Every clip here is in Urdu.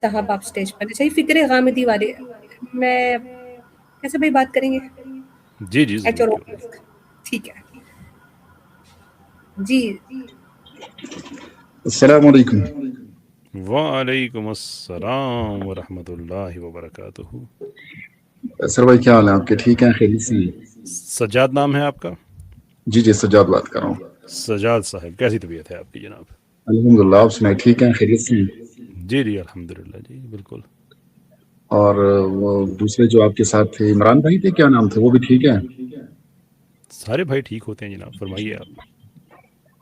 صاحب آپ اسٹیج پر اچھا یہ فکر غامدی والے میں کیسے بھائی بات کریں گے جی جی ایچ ضرور اور کیوں نہیں. ٹھیک ہے جی السلام علیکم. وعلیکم السلام ورحمۃ اللہ وبرکاتہ. سر بھائی کیا حال ہے آپ کے؟ ٹھیک ہیں؟ خیریت سے؟ سجاد نام ہے آپ کا؟ جی جی سجاد بات کر رہا ہوں. سجاد صاحب کیسی طبیعت ہے آپ کی جناب؟ الحمدللہ آپ سنائیں ٹھیک ہیں؟ خیریت سے ہیں؟ جی جی الحمدللہ جی بالکل. اور وہ دوسرے جو آپ کے ساتھ تھے عمران بھائی تھے کیا نام تھا، وہ بھی ٹھیک ہے؟ سارے بھائی ٹھیک ہوتے ہیں جناب، فرمائیے آپ.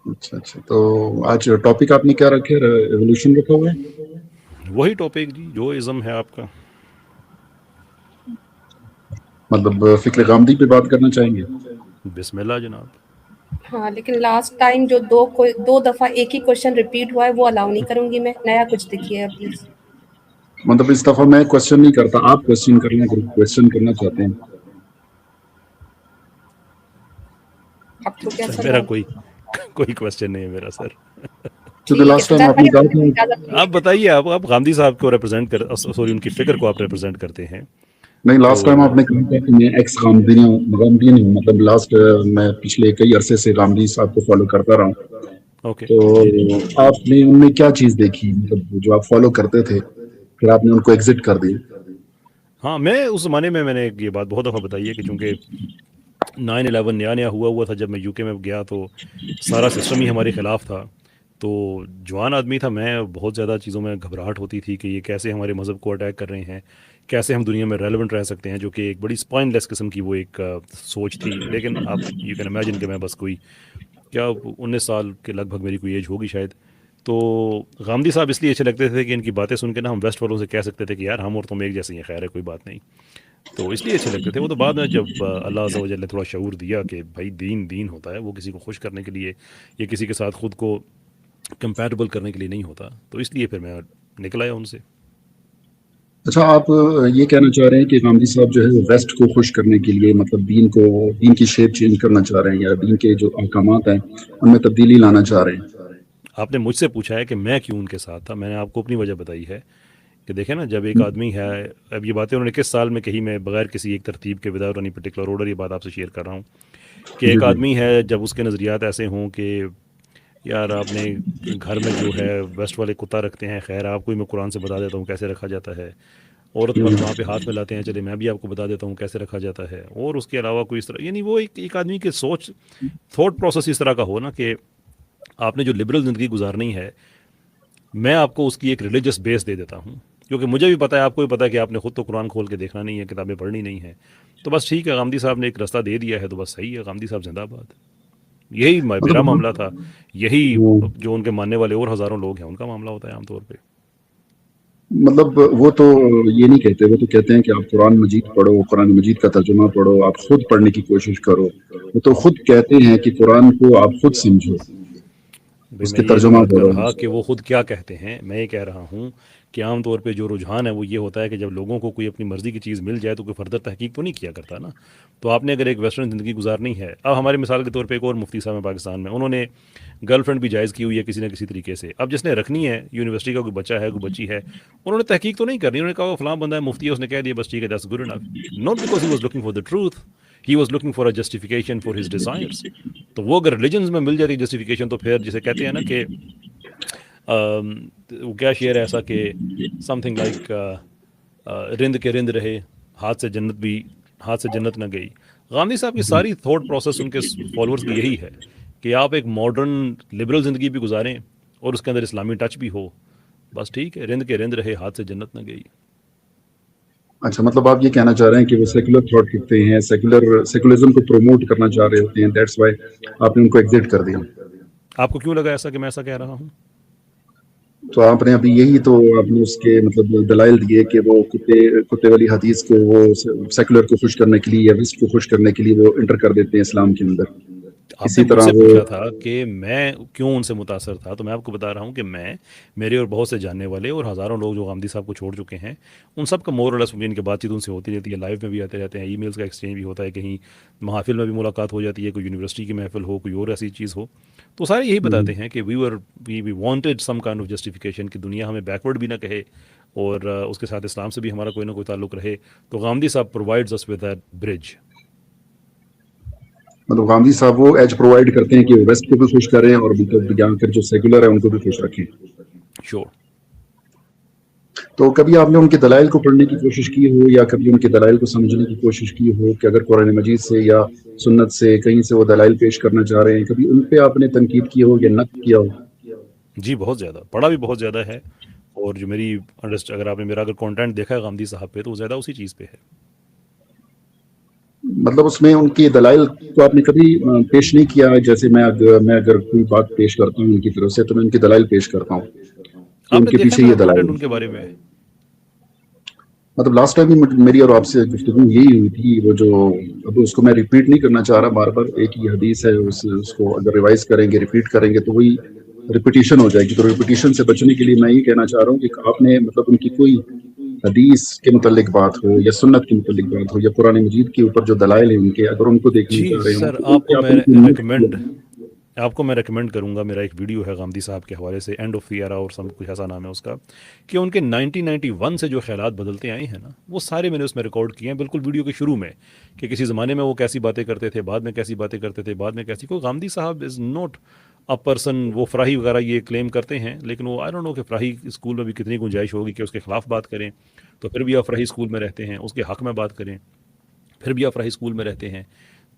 اچھا اچھا، تو آج ٹاپک آپ نے کیا رکھے؟ ایولیوشن رکھا ہوا ہے؟ وہی ٹاپک جی جو ازم ہے آپ کا. مطلب فکر غامدی پہ بات کرنا چاہیں گے؟ بسم اللہ جناب. ہاں لیکن لاسٹ ٹائم جو دو دفعہ ایک ہی کوشچن ریپیٹ ہوا ہے وہ الاؤ نہیں کروں گی میں، نیا کچھ دیکھیے پلیز. مطلب اس دفعہ میں کوشچن نہیں کرتا، آپ کوشچن کر لیں اگر کوشچن کرنا چاہتے ہیں. اب تو کیا میرا سوال کوئی کوشچن نہیں ہے میرا سر. کیونکہ ٹھیک ہے لاسٹ ٹائم سجاد آپ نے بھائی کہا تھا. اجازت دیں آپ گے. بتائیے، آپ غامدی صاحب کو ریپرزینٹ کر سوری ان کی فکر کو آپ ریپرزینٹ کرتے ہیں. نہیں تو لاسٹ ٹائم آپ نے کہا تھا کہ میں ایکس غامدی ہوں، مطلب لاسٹ میں پچھلے کئی عرصے سے غامدی صاحب کو فالو کرتا رہا ہوں. اوکے تو جی جی. آپ نے ان میں کیا چیز دیکھی، مطلب جو آپ فالو کرتے تھے پھر آپ نے ان کو ایگزٹ کر دی؟ ہاں میں اس زمانے میں نے یہ بات بہت دفعہ بتائی ہے کہ چونکہ 9/11 نیا ہوا تھا جب میں یو کے میں گیا تو سارا سسٹم ہی ہمارے خلاف تھا. تو جوان آدمی تھا میں، بہت زیادہ چیزوں میں گھبراہٹ ہوتی تھی کہ یہ کیسے ہمارے مذہب کو اٹیک کر رہے ہیں، کیسے ہم دنیا میں ریلیونٹ رہ سکتے ہیں، جو کہ ایک بڑی اسپائن لیس قسم کی وہ ایک سوچ تھی. لیکن آپ یو کین امیجن کہ میں بس کوئی 19 سال کے لگ بھگ میری کوئی ایج ہوگی شاید. تو غامدی صاحب اس لیے اچھے لگتے تھے کہ ان کی باتیں سن کے نا ہم ویسٹ والوں سے کہہ سکتے تھے کہ یار ہم اور تم ایک جیسے ہیں، خیر ہے کوئی بات نہیں. تو اس لیے اچھے لگتے تھے وہ. تو بعد میں جب اللہ عز و جل نے تھوڑا شعور دیا کہ بھائی دین ہوتا ہے، وہ کسی کو خوش کرنے کے لیے یا کسی کے ساتھ خود کو کمپیٹیبل کرنے کے لیے نہیں ہوتا، تو اس لیے پھر میں نکل آیا ان سے. اچھا آپ یہ کہنا چاہ رہے ہیں کہ غامدی صاحب جو ہے وہ ویسٹ کو خوش کرنے کے لیے مطلب دین کی شیپ چینج کرنا چاہ رہے ہیں، یا دین کے جو احکامات ہیں ان میں تبدیلی لانا چاہ رہے ہیں؟ آپ نے مجھ سے پوچھا ہے کہ میں کیوں ان کے ساتھ تھا، میں نے آپ کو اپنی وجہ بتائی ہے کہ دیکھیں نا جب ایک آدمی ہے، اب یہ باتیں انہوں نے کس سال میں کہی، میں بغیر کسی ایک ترتیب کے وداؤٹ اینی پرٹیکولر آرڈر یہ بات آپ سے شیئر کر رہا ہوں کہ جی ایک جی آدمی ہے جب اس کے نظریات ایسے ہوں کہ یار آپ نے گھر میں جو ہے ویسٹ والے کتا رکھتے ہیں، خیر آپ کو ہی میں قرآن سے بتا دیتا ہوں کیسے رکھا جاتا ہے. عورت مرد وہاں پہ ہاتھ ملاتے ہیں، چلے میں بھی آپ کو بتا دیتا ہوں کیسے رکھا جاتا ہے. اور اس کے علاوہ کوئی اس طرح یعنی وہ ایک آدمی کے تھاٹ پروسیس اس طرح کا ہو نا کہ آپ نے جو لبرل زندگی گزارنی ہے، میں آپ کو اس کی ایک ریلیجس بیس دے دیتا ہوں، کیونکہ مجھے بھی پتہ ہے آپ کو بھی پتہ ہے کہ آپ نے خود تو قرآن کھول کے دیکھنا نہیں ہے، کتابیں پڑھنی نہیں ہیں. تو بس ٹھیک ہے، غامدی صاحب نے ایک رستہ دے دیا ہے تو بس صحیح ہے، غامدی صاحب زندہ باد. یہی میرا مطلب معاملہ تھا، یہی جو ان کے ماننے والے اور ہزاروں لوگ ہیں ان کا معاملہ ہوتا ہے عام طور پہ. مطلب وہ تو یہ نہیں کہتے، وہ تو کہتے ہیں کہ آپ قرآن مجید پڑھو، قرآن مجید کا ترجمہ پڑھو، آپ خود پڑھنے کی کوشش کرو. وہ تو خود کہتے ہیں کہ قرآن کو آپ خود سمجھو، بھئی اس میں کے یہ نہیں ترجمہ بات کر پڑھو. رہا کہ وہ خود کیا کہتے ہیں، میں یہ کہہ رہا ہوں کہ عام طور پہ جو رجحان ہے وہ یہ ہوتا ہے کہ جب لوگوں کو کوئی اپنی مرضی کی چیز مل جائے تو کوئی فردر تحقیق تو نہیں کیا کرتا نا. تو آپ نے اگر ایک ویسٹرن زندگی گزارنی ہے، اب ہمارے مثال کے طور پہ ایک اور مفتی صاحب ہیں پاکستان میں، انہوں نے گرل فرینڈ بھی جائز کی ہوئی ہے کسی نہ کسی طریقے سے. اب جس نے رکھنی ہے، یونیورسٹی کا کوئی بچہ ہے، کوئی بچی ہے، انہوں نے تحقیق تو نہیں کرنی، انہوں نے کہا وہ فلاں بندہ ہے مفتی ہے، اس نے کہہ دیا بس ٹھیک ہے that's good enough. Not because he was looking for the truth, he was looking for a justification for his desires. تو وہ اگر ریلیجنز میں مل جاتی جسٹیفیکیشن تو پھر جسے کہتے ہیں نا کہ وہ کیا شعر ہے ایسا کہ سم تھنگ لائک رند کے رند رہے ہاتھ سے جنت نہ گئی. غامدی صاحب کی ساری تھاٹ پروسیس ان کے فالوورز کی یہی ہے کہ آپ ایک ماڈرن لبرل زندگی بھی گزاریں اور اس کے اندر اسلامی ٹچ بھی ہو، بس ٹھیک ہے، رند کے رند رہے ہاتھ سے جنت نہ گئی. اچھا مطلب آپ یہ کہنا چاہ رہے ہیں کہ وہ سیکولر تھاٹ رکھتے ہیں، سیکولرزم کو پروموٹ کرنا چاہ رہے ہوتے ہیں، دیٹس وائی آپ نے ان کو ایگزٹ کر دیا. آپ کو کیوں لگا ایسا کہ میں ایسا کہہ رہا ہوں؟ تو آپ نے ابھی یہی تو آپ نے اس کے مطلب دلائل دیے کہ وہ کتے والی حدیث کو وہ سیکولر کو خوش کرنے کے لیے یا ویسٹ کو خوش کرنے کے لیے وہ انٹر کر دیتے ہیں اسلام کے اندر. آپ نے اسی مجھ طرح سے وہ پوچھا تھا کہ میں کیوں ان سے متاثر تھا، تو میں آپ کو بتا رہا ہوں کہ میرے اور بہت سے جاننے والے اور ہزاروں لوگ جو غامدی صاحب کو چھوڑ چکے ہیں، ان سب کا مور اور لیس ان کی بات چیت ان سے ہوتی رہتی ہے، لائیو میں بھی آتے رہتے ہیں، ای میلز کا ایکسچینج بھی ہوتا ہے، کہیں محافل میں بھی ملاقات ہو جاتی ہے، کوئی یونیورسٹی کی محفل ہو، کوئی اور ایسی چیز ہو. تو سارے یہی بتاتے ہیں کہ we wanted some kind of justification کہ دنیا ہمیں بیکورڈ بھی نہ کہے اور اس کے ساتھ اسلام سے بھی ہمارا کوئی نہ کوئی تعلق رہے. تو غامدی صاحب provides us with that bridge. مطلب غامدی صاحب وہ ایج پرووائڈ کرتے ہیں کہ ویسٹ کو بھی خوش کریں اور مطلب یہاں کر جو سیکولر ہے ان کو بھی خوش رکھیں. شور. تو کبھی آپ نے ان کے دلائل کو پڑھنے کی کوشش کی ہو یا کبھی ان کے دلائل کو سمجھنے کی کوشش کی ہو کہ اگر قرآن مجید سے یا سنت سے کہیں سے وہ دلائل پیش کرنا چاہ رہے ہیں، کبھی ان پہ آپ نے تنقید کی ہو یا نقد کیا ہو؟ جی بہت زیادہ پڑھا بھی بہت زیادہ ہے. اور جو میری اگر آپ نے میرا اگر کانٹینٹ دیکھا ہے غامدی صاحب پہ تو وہ زیادہ اسی چیز پہ ہے. مطلب اس میں ان کے دلائل کو آپ نے کبھی پیش نہیں کیا؟ جیسے میں اگر کوئی بات پیش کرتا ہوں ان کی طرف سے تو میں ان کے دلائل پیش کرتا ہوں کہ آپ ان نے کے دیکھا پیچھے میرا یہ دلائل کانٹینٹ ہیں. ان کے بارے میں؟ مطلب لاسٹ ٹائم بھی میری اور آپ سے گفتگو یہی ہوئی تھی. وہ جو اب اس کو میں ریپیٹ نہیں کرنا چاہ رہا بار بار، ایک ہی حدیث ہے، اس کو اگر ریوائز کریں گے ریپیٹ کریں گے تو وہی ریپیٹیشن ہو جائے گی. تو ریپیٹیشن سے بچنے کے لیے میں یہ کہنا چاہ رہا ہوں کہ آپ نے مطلب ان کی کوئی حدیث کے متعلق بات ہو یا سنت کے متعلق بات ہو یا قرآن مجید کے اوپر جو دلائل ہیں ان کے، اگر ان کو دیکھنا جی چاہ رہے ہوں سر، تو ان پہ آپ آپ کو میں ریکمینڈ کروں گا. میرا ایک ویڈیو ہے غامدی صاحب کے حوالے سے، اینڈ آف دی ایرا اور سب کچھ ایسا نام ہے اس کا، کہ ان کے 1991 سے جو خیالات بدلتے آئے ہیں نا وہ سارے میں نے اس میں ریکارڈ کیے ہیں بالکل ویڈیو کے شروع میں، کہ کسی زمانے میں وہ کیسی باتیں کرتے تھے، بعد میں کیسی باتیں کرتے تھے، بعد میں کیسی. کوئی غامدی صاحب از ناٹ اے پرسن، وہ فراہی وغیرہ یہ کلیم کرتے ہیں لیکن وہ آئی ڈونٹ نو کہ فراہی اسکول میں بھی کتنی گنجائش ہوگی کہ اس کے خلاف بات کریں. تو پھر بھی آپ فراہی اسکول میں رہتے ہیں، اس کے حق میں بات کریں، پھر بھی آپ فراہی اسکول میں رہتے ہیں.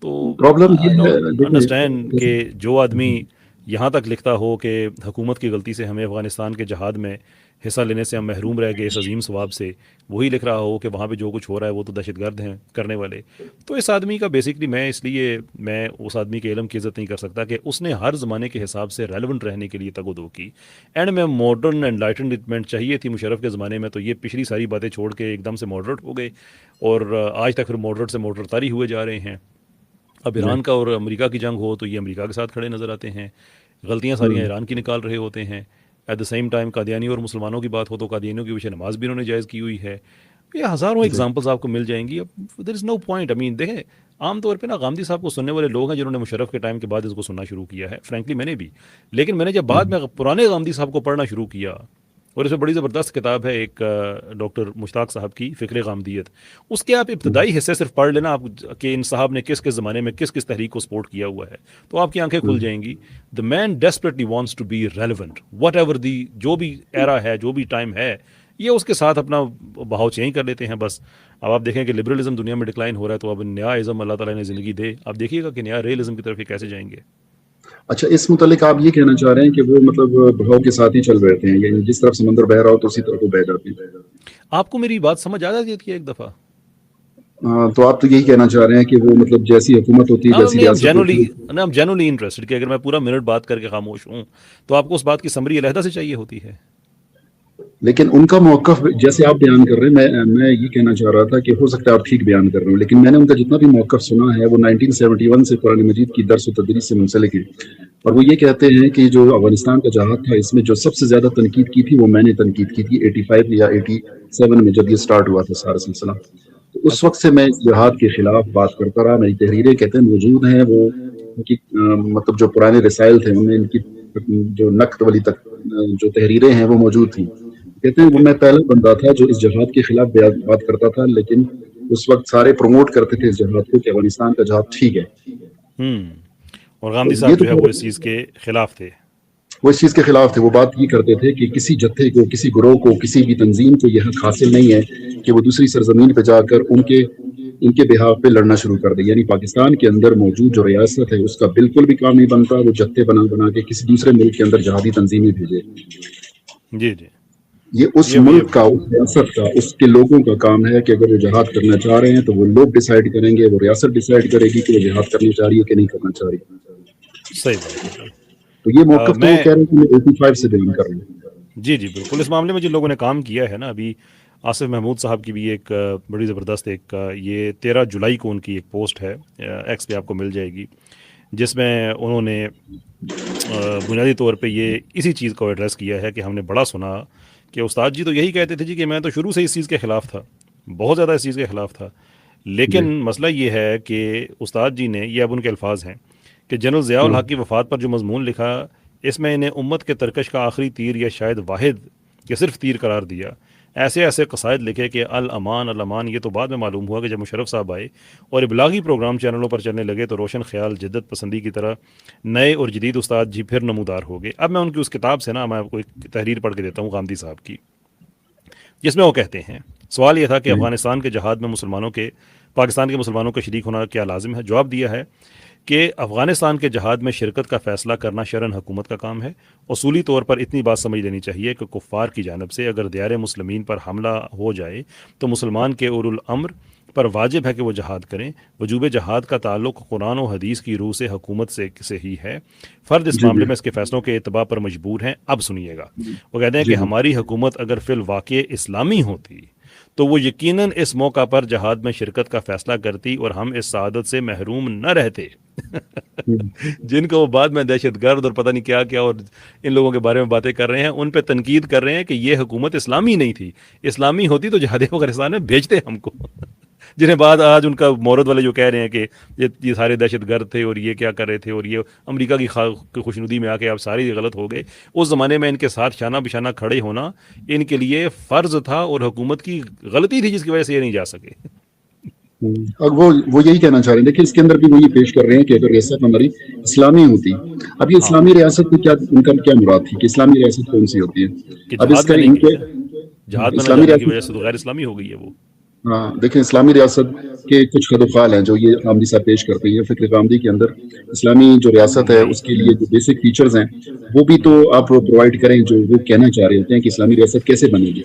تو پرابلم آئی یہ ہے. ڈونٹ انڈرسٹینڈ کہ جو آدمی یہاں تک لکھتا ہو کہ حکومت کی غلطی سے ہمیں افغانستان کے جہاد میں حصہ لینے سے ہم محروم رہ گئے اس عظیم ثواب سے، وہی لکھ رہا ہو کہ وہاں پہ جو کچھ ہو رہا ہے وہ تو دہشت گرد ہیں کرنے والے. تو اس آدمی کا بیسکلی میں اس آدمی کے علم کی عزت نہیں کر سکتا کہ اس نے ہر زمانے کے حساب سے ریلیونٹ رہنے کے لیے تگ و دو کی. اینڈ میں ماڈرن انلائٹنمنٹ چاہیے تھی مشرف کے زمانے میں، تو یہ پچھلی ساری باتیں چھوڑ کے ایک دم سے ماڈریٹ ہو گئے اور آج تک پھر ماڈریٹ سے ماڈریٹ تاری ہوئے جا رہے ہیں. اب ایران کا اور امریکہ کی جنگ ہو تو یہ امریکہ کے ساتھ کھڑے نظر آتے ہیں، غلطیاں ساریاں ایران کی نکال رہے ہوتے ہیں. At the same time Qadiani اور مسلمانوں کی بات ہو تو قادیانیوں کی پیچھے نماز بھی انہوں نے جائز کی ہوئی ہے. یہ ہزاروں ایگزامپلس آپ کو مل جائیں گی. اب دیر از نو پوائنٹ. دیکھیں عام طور پہ نا غامدی صاحب کو سننے والے لوگ ہیں جنہوں نے مشرف کے ٹائم کے بعد اس کو سننا شروع کیا ہے. فرینکلی میں نے بھی، لیکن میں نے جب بعد میں پرانے غامدی صاحب کو پڑھنا شروع کیا، اور اس میں بڑی زبردست کتاب ہے ایک ڈاکٹر مشتاق صاحب کی فکر غامدیت، اس کے آپ ابتدائی حصے صرف پڑھ لینا آپ کہ ان صاحب نے کس کس زمانے میں کس کس تحریک کو سپورٹ کیا ہوا ہے، تو آپ کی آنکھیں کھل جائیں گی. The man desperately wants to be relevant whatever the جو بھی ایرا ہے، جو بھی ٹائم ہے، یہ اس کے ساتھ اپنا بہاؤ چینج کر لیتے ہیں بس. اب آپ دیکھیں کہ لبرلزم دنیا میں ڈکلائن ہو رہا ہے، تو اب نیا ازم اللہ تعالیٰ نے زندگی دے، آپ دیکھیے گا کہ نیا ریئلزم کی طرف یہ کیسے جائیں گے. اچھا، اس متعلق آپ یہ کہنا چاہ رہے ہیں کہ وہ مطلب بہاؤ کے ساتھ ہی چل رہے ہیں، یعنی جس طرف سمندر بہ رہا ہو تو اسی طرف وہ بہ جاتے ہیں. آپ کو میری بات سمجھ آ جاتی ہے ایک دفعہ؟ تو آپ تو یہی کہنا چاہ رہے ہیں کہ وہ مطلب جیسی حکومت ہوتی ہے، جیسی ریاست ہوتی ہے. I'm genuinely interested کہ اگر میں پورا منٹ بات کر کے خاموش ہوں تو آپ کو اس بات کی سمری علیحدہ سے چاہیے ہوتی ہے. لیکن ان کا موقف جیسے آپ بیان کر رہے ہیں، میں یہ کہنا چاہ رہا تھا کہ ہو سکتا ہے آپ ٹھیک بیان کر رہے ہوں، لیکن میں نے ان کا جتنا بھی موقف سنا ہے وہ 1971 سے قرآن مجید کی درس و تدریس سے منسلک ہے. اور وہ یہ کہتے ہیں کہ جو افغانستان کا جہاد تھا اس میں جو سب سے زیادہ تنقید کی تھی وہ میں نے تنقید کی تھی 85 یا 87 میں جب یہ سٹارٹ ہوا تھا سارا سلسلہ. تو اس وقت سے میں اس جہاد کے خلاف بات کرتا رہا. میری تحریریں کہتے ہیں موجود ہیں، وہ ان کی مطلب جو پرانے رسائل تھے ان میں ان کی جو نقد والی تک جو تحریریں ہیں وہ موجود تھیں. کہتے ہیں وہ میں پہلا بندہ تھا جو اس جہاد کے خلاف بات کرتا تھا، لیکن اس وقت سارے پروموٹ کرتے تھے اس جہاد کو کہ افغانستان کا جہاد ٹھیک ہے. اور غامدی صاحب جو ہے وہ اس چیز کے خلاف تھے. وہ اس چیز کے خلاف تھے. وہ بات یہ کرتے تھے کہ کسی جتھے کو، کسی گروہ کو، کسی بھی تنظیم کو یہ حق حاصل نہیں ہے کہ وہ دوسری سرزمین پہ جا کر ان کے بہاف پہ لڑنا شروع کر دے. یعنی پاکستان کے اندر موجود جو ریاست ہے اس کا بالکل بھی کام نہیں بنتا وہ جتھے بنا کے کسی دوسرے ملک کے اندر جہادی تنظیمیں بھیجے. جی جی، یہ اس ملک کا، اس ریاست کا، اس کے لوگوں کا کام ہے کہ اگر وہ جہاد کرنا چاہ رہے ہیں تو وہ لوگ ڈیسائیڈ کریں گے، وہ ریاست ڈیسائیڈ کرے گی کہ وہ جہاد کرنا چاہ رہی ہے کہ نہیں کرنا چاہ رہی. صحیح بات ہے. تو یہ موقف تو وہ کہہ رہے ہیں کہ میں 85 سے بیان کر رہا ہوں. جی جی بالکل. اس معاملے میں جن لوگوں نے کام کیا ہے نا، ابھی آصف محمود صاحب کی بھی ایک بڑی زبردست ایک یہ 13 جولائی کو ان کی ایک پوسٹ ہے ایکس پہ، آپ کو مل جائے گی، جس میں انہوں نے بنیادی طور پہ یہ اسی چیز کو ایڈریس کیا ہے کہ ہم نے بڑا سنا کہ استاد جی تو یہی کہتے تھے جی کہ میں تو شروع سے اس چیز کے خلاف تھا، بہت زیادہ اس چیز کے خلاف تھا، لیکن مسئلہ یہ ہے کہ استاد جی نے، یہ اب ان کے الفاظ ہیں، کہ جنرل ضیاء الحق کی وفات پر جو مضمون لکھا اس میں انہیں امت کے ترکش کا آخری تیر یا شاید واحد یا صرف تیر قرار دیا، ایسے ایسے قصائد لکھے کہ الامان الامان. یہ تو بعد میں معلوم ہوا کہ جب مشرف صاحب آئے اور ابلاغی پروگرام چینلوں پر چلنے لگے تو روشن خیال جدت پسندی کی طرح نئے اور جدید استاد جی پھر نمودار ہو گئے. اب میں ان کی اس کتاب سے نا میں آپ کو ایک تحریر پڑھ کے دیتا ہوں غامدی صاحب کی، جس میں وہ کہتے ہیں سوال یہ تھا کہ افغانستان کے جہاد میں مسلمانوں کے پاکستان کے مسلمانوں کا شریک ہونا کیا لازم ہے. جواب دیا ہے کہ افغانستان کے جہاد میں شرکت کا فیصلہ کرنا شرعاً حکومت کا کام ہے. اصولی طور پر اتنی بات سمجھ لینی چاہیے کہ کفار کی جانب سے اگر دیار مسلمین پر حملہ ہو جائے تو مسلمان کے اولو الامر پر واجب ہے کہ وہ جہاد کریں. وجوب جہاد کا تعلق قرآن و حدیث کی روح سے حکومت سے ہی ہے. فرد اس معاملے میں اس کے فیصلوں کے اتباع پر مجبور ہیں. اب سنیے گا، وہ کہتے ہیں کہ ہماری حکومت اگر فی الواقع اسلامی ہوتی تو وہ یقیناً اس موقع پر جہاد میں شرکت کا فیصلہ کرتی اور ہم اس سعادت سے محروم نہ رہتے. جن کو وہ بعد میں دہشت گرد اور پتہ نہیں کیا کیا اور ان لوگوں کے بارے میں باتیں کر رہے ہیں، ان پہ تنقید کر رہے ہیں کہ یہ حکومت اسلامی نہیں تھی. اسلامی ہوتی تو جہاد افغانستان میں بھیجتے ہم کو. جنہیں بعد آج ان کا مورد والے جو کہہ رہے ہیں کہ یہ سارے دہشت گرد تھے اور یہ کیا کر رہے تھے اور یہ امریکہ کی خوشنودی میں آ کے آپ سارے غلط ہو گئے. اس زمانے میں ان کے ساتھ شانہ بشانہ کھڑے ہونا ان کے لیے فرض تھا اور حکومت کی غلطی تھی جس کی وجہ سے یہ نہیں جا سکے. اب وہ یہی کہنا چاہ رہے ہیں. دیکھیں اس کے اندر بھی وہ یہ پیش کر رہے ہیں کہ اگر ریاست ہماری اسلامی ہوتی، اب یہ اسلامی ریاست کی کیا ان کا کیا مراد تھی کہ اسلامی ریاست کون سی ہوتی ہے؟ اب اس کا ان کے جہاد میں اسلامی کی وجہ سے تو غیر اسلامی ہو گئی ہے وہ. ہاں دیکھیں اسلامی ریاست کے کچھ خد و خال ہیں جو یہ غامدی صاحب پیش کرتے ہیں. فکر غامدی کے اندر اسلامی جو ریاست ہے اس کے لیے جو بیسک فیچرز ہیں وہ بھی تو آپ پرووائڈ کریں جو وہ کہنا چاہ رہے ہوتے ہیں کہ اسلامی ریاست کیسے بنے گی.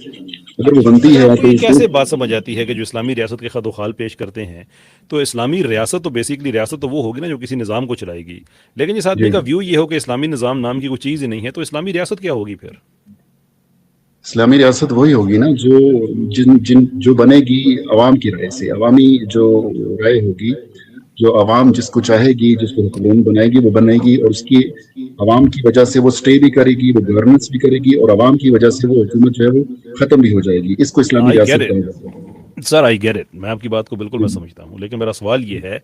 اگر وہ بنتی ہے تو کیسے بات سمجھ آتی ہے کہ جو اسلامی ریاست کے خد و خال پیش کرتے ہیں تو اسلامی ریاست تو بیسکلی ریاست تو وہ ہوگی نا جو کسی نظام کو چلائے گی. لیکن اس آدمی کا ویو یہ ہو کہ اسلامی نظام نام کی کوئی چیز ہی نہیں ہے تو اسلامی ریاست کیا ہوگی پھر؟ اسلامی ریاست وہی ہوگی نا جو بنے گی عوام کی رائے سے. عوامی جو رائے ہوگی، جو عوام جس کو چاہے گی، جس کو حکومت بنائے گی وہ بنے گی اور اس کی عوام کی وجہ سے وہ سٹے بھی کرے گی، وہ گورننس بھی کرے گی اور عوام کی وجہ سے وہ حکومت جو ہے وہ ختم بھی ہو جائے گی. اس کو اسلامی ریاست کہا جاتا ہے. سر آئی گیٹ اٹ، میں آپ کی بات کو بالکل میں سمجھتا ہوں، لیکن میرا سوال یہ ہے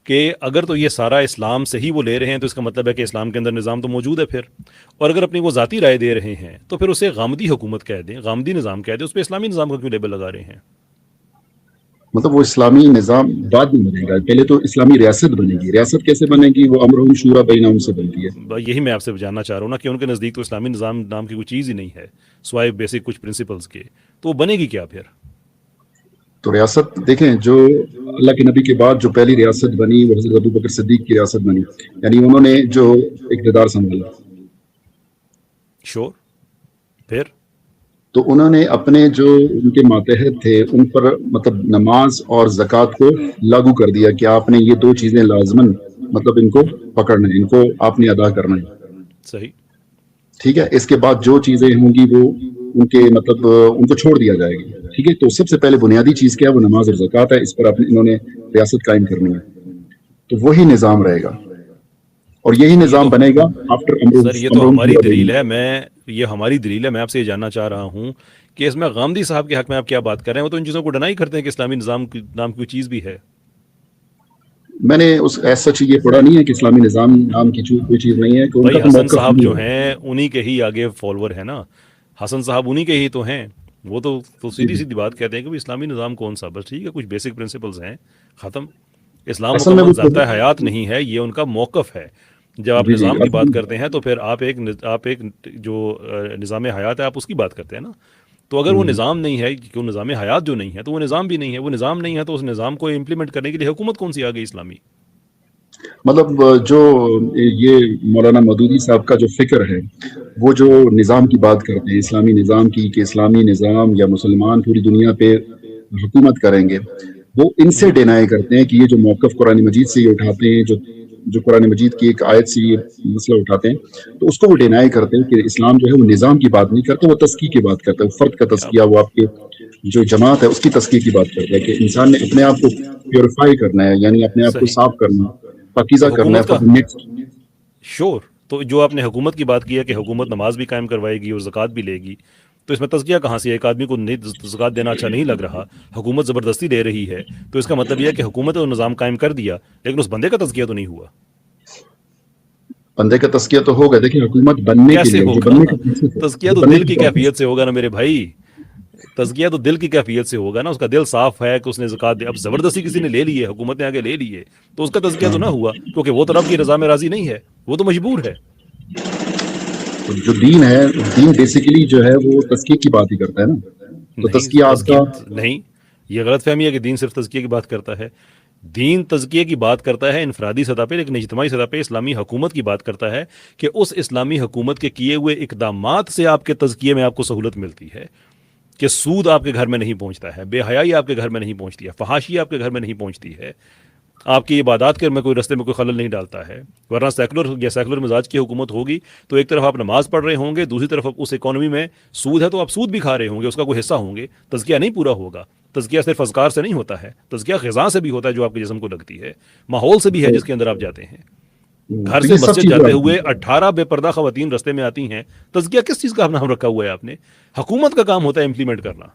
کہ اگر تو یہ سارا اسلام سے ہی وہ لے رہے ہیں تو اس کا مطلب ہے کہ اسلام کے اندر نظام تو موجود ہے پھر. اور اگر اپنی وہ ذاتی رائے دے رہے ہیں تو پھر اسے غامدی حکومت کہہ دیں، غامدی نظام کہہ دیں. اس پہ اسلامی نظام کا کیوں لیبل لگا رہے ہیں؟ مطلب وہ اسلامی نظام بعد میں بنے گا، پہلے تو اسلامی ریاست بنے گی. ریاست کیسے بنے گی؟ وہ امرهم شورا بینہم سے بنتی ہے. یہی میں آپ سے جاننا چاہ رہا ہوں نا کہ ان کے نزدیک تو اسلامی نظام نام کی کوئی چیز ہی نہیں ہے سوائے بیسک کچھ پرنسپلز کے، تو وہ بنے گی کیا پھر؟ تو ریاست دیکھیں جو اللہ کے نبی کے بعد جو پہلی ریاست بنی وہ حضرت ابوبکر صدیق کی ریاست بنی، یعنی انہوں نے جو اقتدار سنبھالا. شور پھر تو انہوں نے اپنے جو ان کے ماتحت تھے ان پر مطلب نماز اور زکوٰۃ کو لاگو کر دیا کہ آپ نے یہ دو چیزیں لازماً مطلب ان کو پکڑنا ہے، ان کو آپ نے ادا کرنا ہے. صحیح ٹھیک ہے. اس کے بعد جو چیزیں ہوں گی وہ ان کے مطلب ان کو چھوڑ دیا جائے گی. ٹھیک ہے. تو سب سے پہلے بنیادی چیز کیا ہے؟ وہ نماز اور زکوٰۃ ہے. اس پر انہوں نے ریاست قائم کرنی ہے. تو وہی نظام رہے گا اور یہی نظام بنے گا آفٹر سر. یہ تو ہماری دلیل ہے، یہ ہماری دلیل ہے. میں آپ سے یہ جاننا چاہ رہا ہوں کہ اس میں غامدی صاحب کے حق میں آپ کیا بات کر رہے ہیں؟ وہ تو ان چیزوں کو ڈینائی کرتے ہیں کہ اسلامی نظام نام کی کوئی چیز بھی ہے. میں نے اس ایسا چیز یہ پڑھا نہیں ہے کہ اسلامی نظام نام کی کوئی چیز نہیں ہے. کہ بھائی حسن صاحب جو ہیں انہی کے ہی آگے فالوور ہیں نا. حسن صاحب انہی کے ہی تو ہیں. وہ تو سیدھی سیدھی بات کہتے ہیں کہ اسلامی نظام کون سا، بس ٹھیک ہے کچھ بیسک پرنسپلز ہیں، ختم. اسلام مکمل ضابطۂ حیات نہیں ہے، یہ ان کا موقف ہے. جب آپ نظام کی بات کرتے ہیں تو پھر آپ ایک جو نظام حیات ہے آپ اس کی بات کرتے ہیں نا. تو اگر وہ نظام نہیں ہے، کیوں نظام حیات جو نہیں ہے تو وہ نظام بھی نہیں ہے. وہ نظام نہیں ہے تو اس نظام کو امپلیمنٹ کرنے کے لیے حکومت کون سی آ گئی اسلامی؟ مطلب جو یہ مولانا مودودی صاحب کا جو فکر ہے وہ جو نظام کی بات کرتے ہیں اسلامی نظام کی کہ اسلامی نظام یا مسلمان پوری دنیا پہ حکومت کریں گے، وہ ان سے ڈینائی کرتے ہیں کہ یہ جو موقف قرآن مجید سے یہ اٹھاتے ہیں، جو قرآن مجید کی ایک آیت سے یہ مسئلہ اٹھاتے ہیں تو اس کو وہ ڈینائی کرتے ہیں کہ اسلام جو ہے وہ نظام کی بات نہیں کرتا، وہ تزکیے کی بات کرتا ہے. فرد کا تزکیہ، وہ آپ کے جو جماعت ہے اس کی تزکیے کی بات کرتا ہے کہ انسان نے اپنے آپ کو پیوریفائی کرنا ہے، یعنی اپنے آپ کو صاف کرنا ہے، پاکیزہ کرنا ہے. شور. تو جو آپ نے حکومت کی بات کی ہے کہ حکومت نماز بھی قائم کروائے گی اور زکوٰۃ بھی لے گی، تو اس میں تزکیہ کہاں سے؟ ایک آدمی کو زکوٰۃ دینا اچھا نہیں لگ رہا، حکومت زبردستی دے رہی ہے، تو اس کا مطلب یہ ہے کہ حکومت نے نظام قائم کر دیا لیکن اس بندے کا تزکیہ تو نہیں ہوا. بندے کا تزکیہ تو ہوگا. دیکھیں حکومت بننے کے لیے تزکیہ تو دل کی کیفیت سے ہوگا نا میرے بھائی. تزکیہ تو دل کی کیفیت سے ہوگا نا, اس کا دل صاف ہے کہ اس نے زکوٰۃ دی. اب زبردستی کسی نے لے لی ہے, حکومت نے آگے لے لی ہے, تو اس کا تزکیہ تو نہ ہوا, کیونکہ وہ تو رب کی رضا میں راضی نہیں ہے, وہ تو مجبور ہے. جو دین ہے, دین بیسیکلی جو ہے وہ تزکیے کی بات ہی کرتا ہے نا. تو تزکیہ آپ کا نہیں, یہ غلط فہمی ہے کہ دین صرف تزکیے کی بات کرتا ہے. دین تزکیے کی بات کرتا ہے انفرادی سطح پہ, لیکن اجتماعی سطح پہ اسلامی حکومت کی بات کرتا ہے کہ اس اسلامی حکومت کے کیے ہوئے اقدامات سے آپ کے تزکیے میں آپ کو سہولت ملتی ہے, کہ سود آپ کے گھر میں نہیں پہنچتا ہے, بے حیائی آپ کے گھر میں نہیں پہنچتی ہے, فحاشی آپ کے گھر میں نہیں پہنچتی ہے, آپ کی عبادات کے میں کوئی رستے میں کوئی خلل نہیں ڈالتا ہے. ورنہ سیکولر مزاج کی حکومت ہوگی تو ایک طرف آپ نماز پڑھ رہے ہوں گے, دوسری طرف اس اکانومی میں سود ہے تو آپ سود بھی کھا رہے ہوں گے, اس کا کوئی حصہ ہوں گے, تزکیہ نہیں پورا ہوگا. تزکیہ صرف اذکار سے نہیں ہوتا ہے, تزکیہ غذا سے بھی ہوتا ہے جو آپ کے جسم کو لگتی ہے, ماحول سے بھی ہے جس کے اندر آپ جاتے ہیں. گھر سے مسجد جاتے ہوئے 18 بے پردہ خواتین رستے میں آتی ہیں, تزکیہ کس چیز کا نام رکھا ہوا ہے آپ نے؟ حکومت کا کام ہوتا ہے امپلیمنٹ کرنا.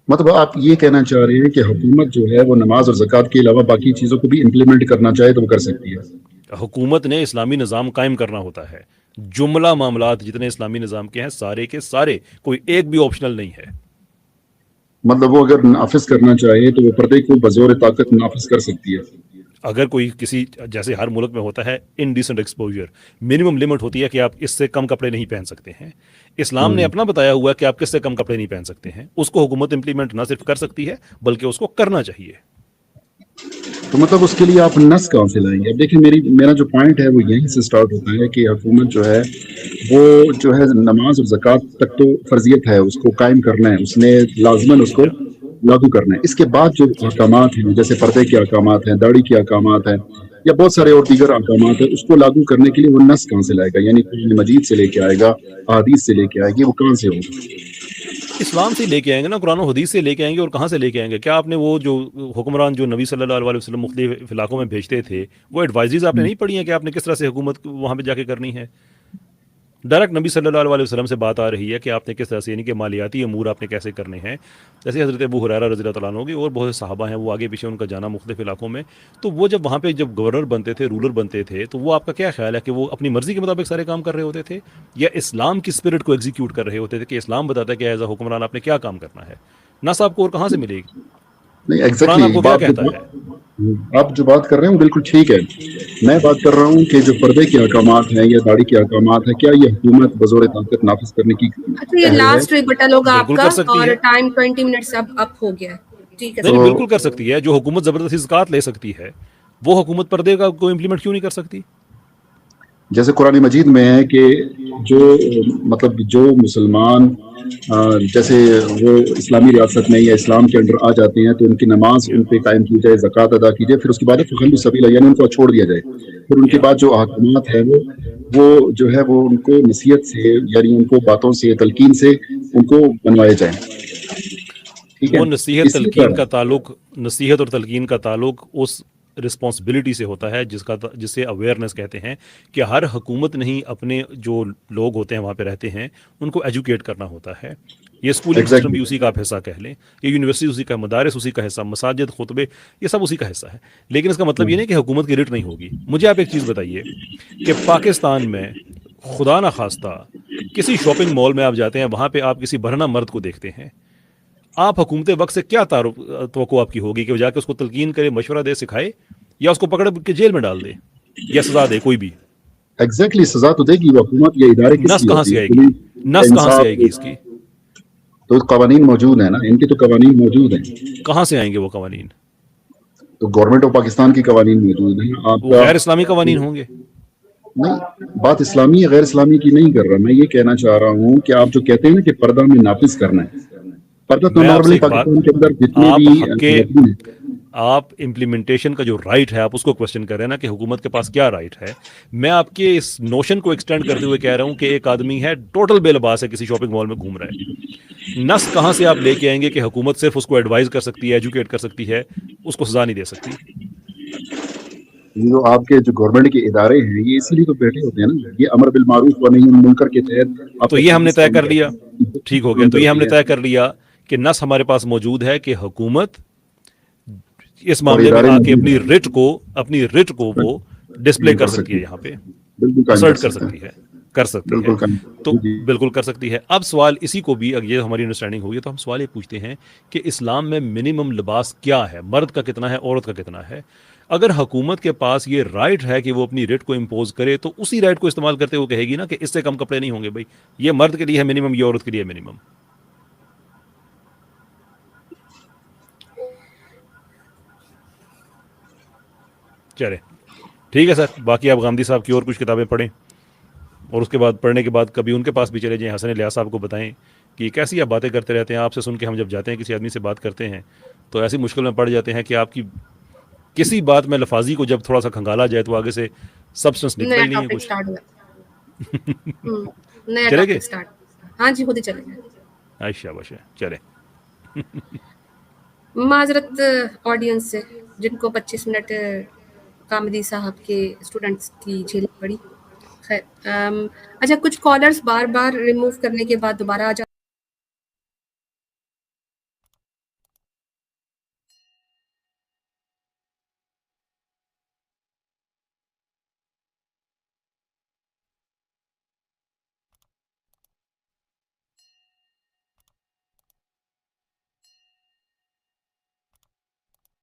مطلب آپ یہ کہنا چاہ رہے ہیں کہ حکومت جو ہے وہ نماز اور زکوٰۃ کے علاوہ باقی چیزوں کو بھی امپلیمنٹ کرنا چاہے تو وہ کر سکتی ہے. حکومت نے اسلامی نظام قائم کرنا ہوتا ہے. جملہ معاملات جتنے اسلامی نظام کے ہیں سارے کے سارے, کوئی ایک بھی آپشنل نہیں ہے. مطلب وہ اگر نافذ کرنا چاہے تو وہ پردے کو بزور طاقت نافذ کر سکتی ہے. اگر کوئی کسی, جیسے ہر ملک میں ہوتا ہے انڈیسنٹ ایکسپوجر, منیمم لمٹ ہوتی ہے کہ آپ اس سے کم کپڑے نہیں پہن سکتے ہیں. اسلام نے اپنا بتایا ہوا کہ آپ کس سے کم کپڑے نہیں پہن سکتے ہیں, اس کو حکومت امپلیمنٹ نہ صرف کر سکتی ہے بلکہ اس کو کرنا چاہیے. تو مطلب اس کے لیے آپ نس کہاں سے لائیں گے؟ اب دیکھیں میرا جو پوائنٹ ہے وہ یہیں سے سٹارٹ ہوتا ہے کہ حکومت جو ہے وہ جو ہے نماز اور زکوٰۃ تک تو فرضیت ہے, اس کو قائم کرنا ہے, اس نے لازماً اس کو لاگو کرنا ہے. اس کے بعد جو احکامات ہیں جیسے پردے کے احکامات ہیں, داڑھی کے احکامات ہیں, یا بہت سارے اور دیگر احکامات ہیں, اس کو لاگو کرنے کے لیے وہ نس کہاں سے لائے گا؟ یعنی قرآن مجید سے لے کے آئے گا, احادیث سے لے کے آئے گی, وہ کہاں سے ہوگا؟ اسلام سے لے کے آئیں گے نا, قرآن و حدیث سے لے کے آئیں گے. اور کہاں سے لے کے آئیں گے؟ کیا آپ نے وہ جو حکمران جو نبی صلی اللہ علیہ وسلم مختلف علاقوں میں بھیجتے تھے, وہ ایڈوائزریز آپ نے نہیں پڑھی ہیں کہ آپ نے کس طرح سے حکومت وہاں پہ جا کے کرنی ہے؟ ڈائریکٹ نبی صلی اللہ علیہ وسلم سے بات آ رہی ہے کہ آپ نے کس طرح سے, یعنی کہ مالیاتی امور آپ نے کیسے کرنے ہیں. جیسے حضرت ابو ہریرہ رضی اللہ تعالیٰ عنہ اور بہت سے صحابہ ہیں, وہ آگے پیچھے ان کا جانا مختلف علاقوں میں, تو وہ جب وہاں پہ جب گورنر بنتے تھے, رولر بنتے تھے, تو وہ آپ کا کیا خیال ہے کہ وہ اپنی مرضی کے مطابق سارے کام کر رہے ہوتے تھے, یا اسلام کی اسپرٹ کو ایگزیکیوٹ کر رہے ہوتے تھے کہ اسلام بتاتا ہے کہ ایز اے حکمران آپ نے کیا کام کرنا ہے؟ نہ صاحب کو اور کہاں سے ملے گی؟ نہیں قرآن آپ کو کیا ایگزیکٹلی کہتا ہے؟ آپ جو بات کر رہے ہیں وہ بالکل ٹھیک ہے. میں بات کر رہا ہوں کہ جو پردے کے احکامات ہیں یا داڑھی کے احکامات ہیں, کیا یہ حکومت بزور طاقت نافذ کرنے کی اچھا, یہ اہل ہے؟ لاسٹ ریبٹل ہوگا آپ بالکل کا, کر سکتی اور ہے. ٹائم 20 منٹس اب اپ ہو گیا. ٹھیک ہے نہیں سر. نہیں, بالکل کر سکتی ہے. جو حکومت زبردستی زکوٰۃ لے سکتی ہے, وہ حکومت پردے کا کو امپلیمنٹ کیوں نہیں کر سکتی؟ جیسے قرآن مجید میں ہے کہ جو مطلب جو مسلمان جیسے وہ اسلامی ریاست میں یا اسلام کے انڈر آ جاتے ہیں تو ان کی نماز ان پہ قائم کی جائے, زکوٰۃ ادا کی جائے, پھر اس کے بعد فخلوا سبیلہ یعنی ان کو چھوڑ دیا جائے. پھر ان کے بعد جو احکامات ہیں وہ جو ہے وہ ان کو نصیحت سے, یعنی ان کو باتوں سے, تلقین سے ان کو بنوائے جائیں. ٹھیک ہے, وہ نصیحت اسی تلقین طرح کا تعلق, نصیحت اور تلقین کا تعلق اس رسپانسبلٹی سے ہوتا ہے جسے اویئرنیس کہتے ہیں, کہ ہر حکومت نہیں اپنے جو لوگ ہوتے ہیں وہاں پہ رہتے ہیں ان کو ایجوکیٹ کرنا ہوتا ہے. یہ اسکولنگ سسٹم بھی اسی کا آپ حصہ کہہ لیں, یہ یونیورسٹی اسی کا, مدارس اسی کا حصہ, مساجد, خطبے, یہ سب اسی کا حصہ ہے. لیکن اس کا مطلب یہ نہیں کہ حکومت کی رٹ نہیں ہوگی. مجھے آپ ایک چیز بتائیے کہ پاکستان میں خدا نہ خواستہ کسی شاپنگ مال میں آپ جاتے ہیں, وہاں پہ آپ کسی برہنہ مرد کو دیکھتے ہیں, آپ حکومت وقت سے کیا توقع آپ کی ہوگی کہ وہ جا کے اس کو تلقین کرے, مشورہ دے, سکھائے, یا اس کو پکڑ کے جیل میں ڈال دے یا سزا دے؟ کوئی بھی ایگزیکٹلی سزا تو دے گی وہ حکومت. یا ادارے کس نس کی کہاں ہوتی سے ہے؟ آئے گی؟ نس کہاں سے آئے گی اس کی؟ تو قوانین موجود ہیں نا, ان کے تو قوانین موجود ہیں. کہاں سے آئیں گے وہ قوانین؟ تو گورنمنٹ آف پاکستان کی قوانین موجود ہیں. آپ وہ کا غیر اسلامی قوانین ہوں گے؟ نہیں, بات اسلامی یا غیر اسلامی کی نہیں کر رہا میں. یہ کہنا چاہ رہا ہوں کہ آپ جو کہتے ہیں نا کہ پردہ میں نافذ کرنا ہے, پردہ تو میں آپ سے نارملی ایک بات, پاکستان کے اندر جتنے بھی آپ امپلیمنٹیشن کا جو رائٹ ہے آپ اس کو کوشچن کر رہے ہیں نا کہ حکومت کے پاس کیا رائٹ ہے. میں آپ کے اس نوشن کو ایکسٹینڈ کرتے ہوئے کہہ رہا ہوں کہ ایک آدمی ہے ٹوٹل بے لباس ہے, کسی شاپنگ مال میں گھوم رہا ہے, نس کہاں سے آپ لے کے آئیں گے کہ حکومت صرف اس کو ایڈوائز کر سکتی ہے, ایجوکیٹ کر سکتی ہے, اس کو سزا نہیں دے سکتی؟ جو آپ کے جو گورنمنٹ کے ادارے ہیں یہ اسی لیے تو بیٹھے ہوتے ہیں نا, یہ امر بالمعروف و نہی عن المنکر کے تحت. تو یہ ہم نے طے کر لیا, ٹھیک ہو گیا, تو یہ ہم نے طے کر لیا کہ نس ہمارے پاس موجود ہے کہ حکومت اس معاملے میں آ کے اپنی رٹ کو وہ ڈسپلے کر سکتی ہے, یہاں پہ اسرٹ کر سکتی ہے. کر سکتی ہے بالکل کریں تو جی بالکل کر سکتی ہے. اب سوال اسی کو بھی اگر یہ ہماری انڈرسٹینڈنگ ہوگی تو ہم سوال یہ پوچھتے ہیں کہ اسلام میں منیمم لباس کیا ہے, مرد کا کتنا ہے, عورت کا کتنا ہے. اگر حکومت کے پاس یہ رائٹ ہے کہ وہ اپنی ریٹ کو امپوز کرے تو اسی رائٹ کو استعمال کرتے ہوئے کہے گی نا کہ اس سے کم کپڑے نہیں ہوں گے بھائی, یہ مرد کے لیے ہے منیمم, یہ عورت کے لیے منیمم. چلے ٹھیک ہے سر, باقی آپ غامدی صاحب کی اور کچھ کتابیں پڑھیں اور اس کے بعد پڑھنے کے بعد کبھی ان کے پاس بھی چلے جائیں, حسن الیاس صاحب کو بتائیں کہ کیسی آپ باتیں کرتے رہتے ہیں. آپ سے سن کے ہم جب جاتے ہیں کسی آدمی سے بات کرتے ہیں تو ایسی مشکل میں پڑ جاتے ہیں کہ آپ کی کسی بات میں لفاظی کو جب تھوڑا سا کھنگالا جائے تو آگے سے سبسٹنس نکلتا نیا ہی نہیں ہے ٹاپک کچھ. سٹارٹ ہوا. نیا چلے گئے ٹاپک سٹارٹ. ہاں جی خود ہی چلے گئے. عائشہ باشا چلے. معذرت آڈینس سے جن کو 25 منٹ کامدی صاحب کے اسٹوڈنٹس کی جھیلنی پڑی. خیر اچھا, کچھ کالرز بار بار ریموو کرنے کے بعد دوبارہ آ جاتے